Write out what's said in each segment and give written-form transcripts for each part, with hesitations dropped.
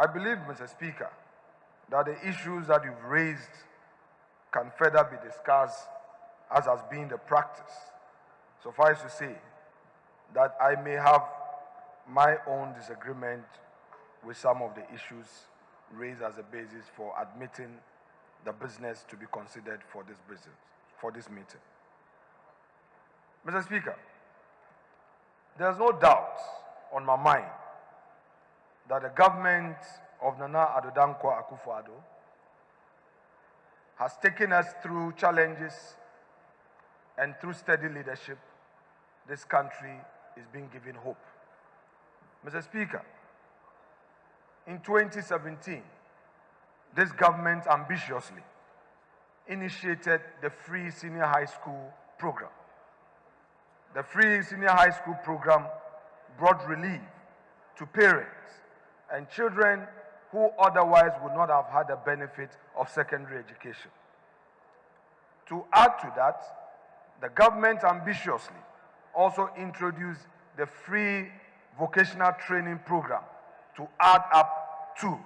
I believe, Mr. Speaker, that the issues that you've raised can further be discussed as has been the practice. Suffice to say that I may have my own disagreement with some of the issues raised as a basis for admitting the business to be considered for this meeting. Mr. Speaker, there's no doubt on my mind that the government of Nana Addo Dankwa Akufo-Addo has taken us through challenges, and through steady leadership, this country is being given hope. Mr. Speaker, in 2017, this government ambitiously initiated the free senior high school program. The free senior high school program brought relief to parents and children who otherwise would not have had the benefit of secondary education. To add to that, the government ambitiously also introduced the free vocational training program to add up to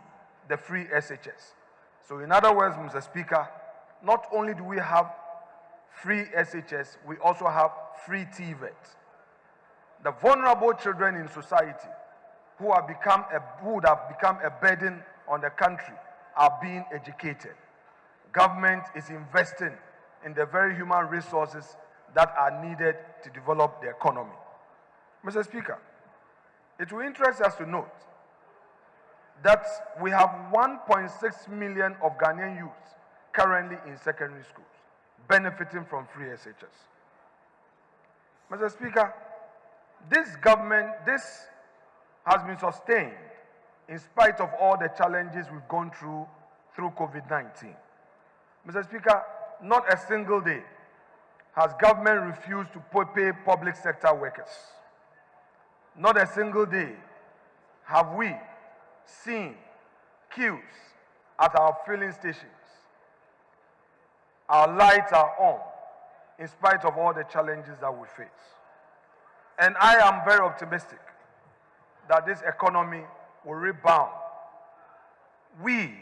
the free SHS. So in other words, Mr. Speaker, not only do we have free SHS, we also have free TVET. The vulnerable children in society who would have become a burden on the country are being educated. Government is investing in the very human resources that are needed to develop the economy. Mr. Speaker, it will interest us to note that we have 1.6 million of Ghanaian youths currently in secondary schools benefiting from free SHS. Mr. Speaker, this has been sustained in spite of all the challenges we've gone through COVID-19. Mr. Speaker, not a single day has government refused to pay public sector workers. Not a single day have we seen queues at our filling stations. Our lights are on in spite of all the challenges that we face. And I am very optimistic that this economy will rebound. We,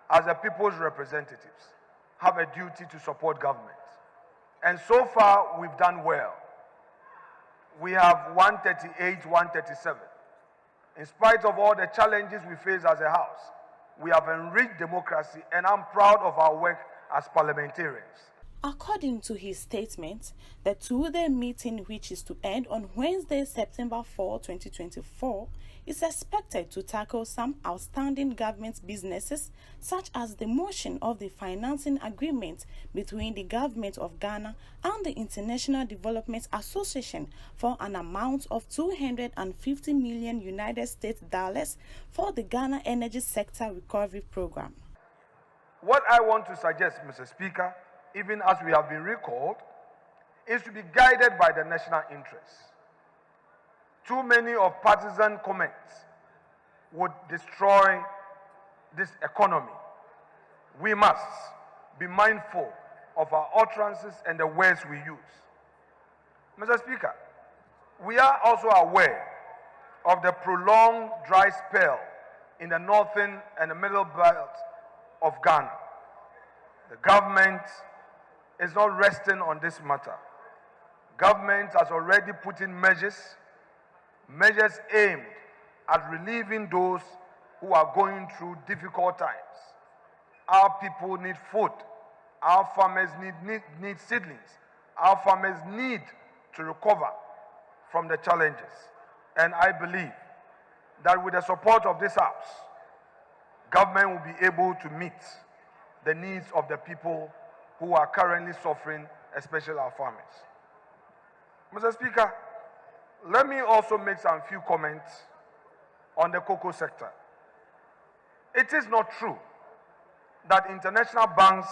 as the people's representatives, have a duty to support government. And so far, we've done well. We have 138, 137. In spite of all the challenges we face as a house, we have enriched democracy, and I'm proud of our work as parliamentarians. According to his statement, the two-day meeting, which is to end on Wednesday, September 4, 2024, is expected to tackle some outstanding government businesses, such as the motion of the financing agreement between the government of Ghana and the International Development Association for an amount of $250 million United States dollars for the Ghana Energy Sector Recovery Program. What I want to suggest, Mr. Speaker, even as we have been recalled, is to be guided by the national interest. Too many of partisan comments would destroy this economy. We must be mindful of our utterances and the words we use. Mr. Speaker, we are also aware of the prolonged dry spell in the northern and the middle belt of Ghana. The government is not resting on this matter. Government has already put in measures aimed at relieving those who are going through difficult times. Our people need food. Our farmers need seedlings. Our farmers need to recover from the challenges. And I believe that with the support of this House, government will be able to meet the needs of the people who are currently suffering, especially our farmers. Mr. Speaker, let me also make some few comments on the cocoa sector. It is not true that international banks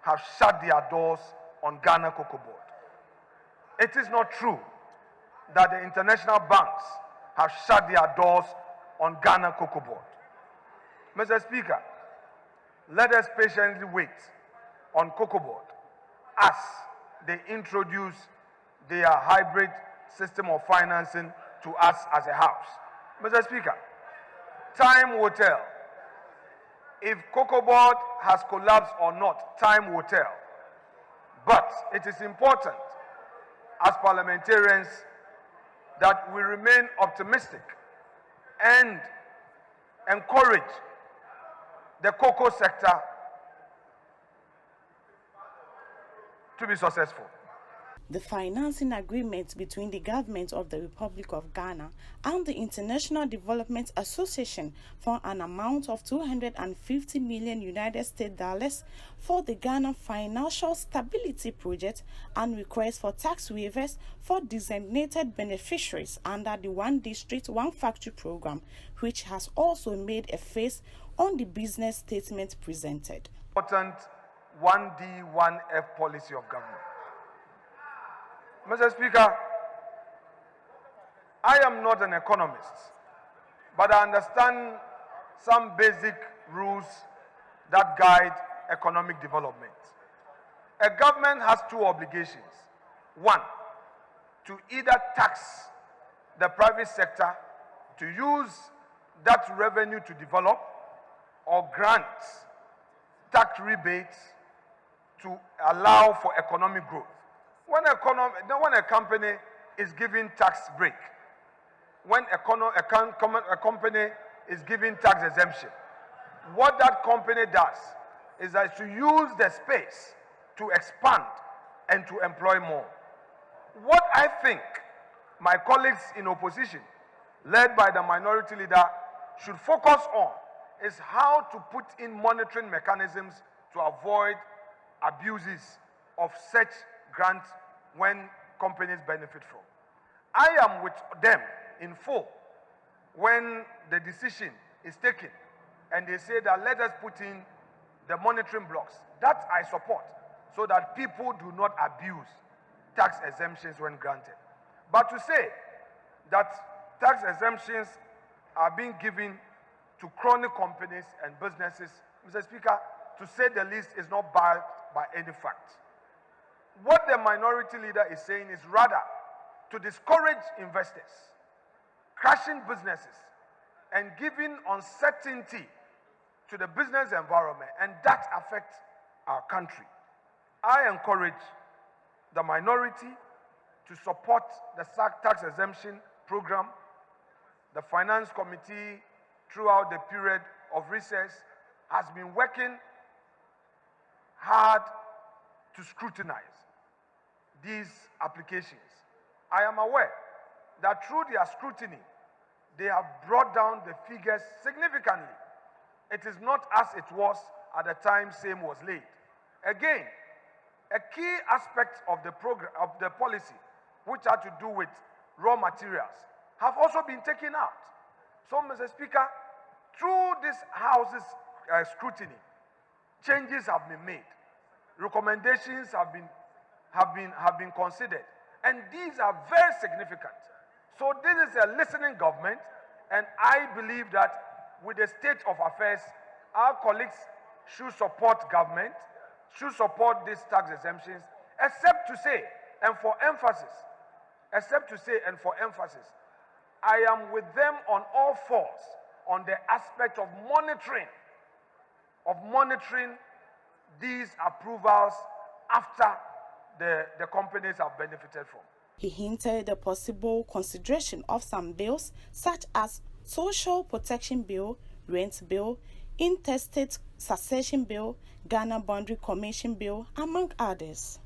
have shut their doors on Ghana Cocoa Board. It is not true that the international banks have shut their doors on Ghana Cocoa Board. Mr. Speaker, let us patiently wait on Cocoa Board as they introduce their hybrid system of financing to us as a house. Mr. Speaker, Time will tell. If Cocoa Board has collapsed or not, time will tell. But it is important as parliamentarians that we remain optimistic and encourage the cocoa sector to be successful. The financing agreement between the government of the Republic of Ghana and the International Development Association for an amount of $250 million United States dollars for the Ghana Financial Stability Project and request for tax waivers for designated beneficiaries under the One District, One Factory program, which has also made a face on the business statement presented. Important 1D, 1F policy of government. Mr. Speaker, I am not an economist, but I understand some basic rules that guide economic development. A government has two obligations. One, to either tax the private sector to use that revenue to develop or grant tax rebates to allow for economic growth. When a company is giving tax break, when a company is giving tax exemption, what that company does is that to use the space to expand and to employ more. What I think my colleagues in opposition, led by the minority leader, should focus on is how to put in monitoring mechanisms to avoid abuses of such grants when companies benefit from. I am with them in full when the decision is taken and they say that let us put in the monitoring blocks. That I support, so that people do not abuse tax exemptions when granted. But to say that tax exemptions are being given to crony companies and businesses, Mr. Speaker, to say the least, is not backed by any fact. What the minority leader is saying is rather to discourage investors, crashing businesses, and giving uncertainty to the business environment, and that affects our country. I encourage the minority to support the tax exemption program. The Finance Committee, throughout the period of recess, has been working hard to scrutinize these applications. I am aware that through their scrutiny, they have brought down the figures significantly. It is not as it was at the time SAME was laid. Again, a key aspect of the program, of the policy, which had to do with raw materials, have also been taken out. So, Mr. Speaker, through this House's scrutiny, changes have been made. Recommendations have been considered, and these are very significant. So this is a listening government, and I believe that with the state of affairs, our colleagues should support government, should support these tax exemptions, except to say, and for emphasis, I am with them on all fours on the aspect of monitoring these approvals after the companies have benefited from. He hinted the possible consideration of some bills such as Social Protection Bill, Rent Bill, Interstate Succession Bill, Ghana Boundary Commission Bill, among others.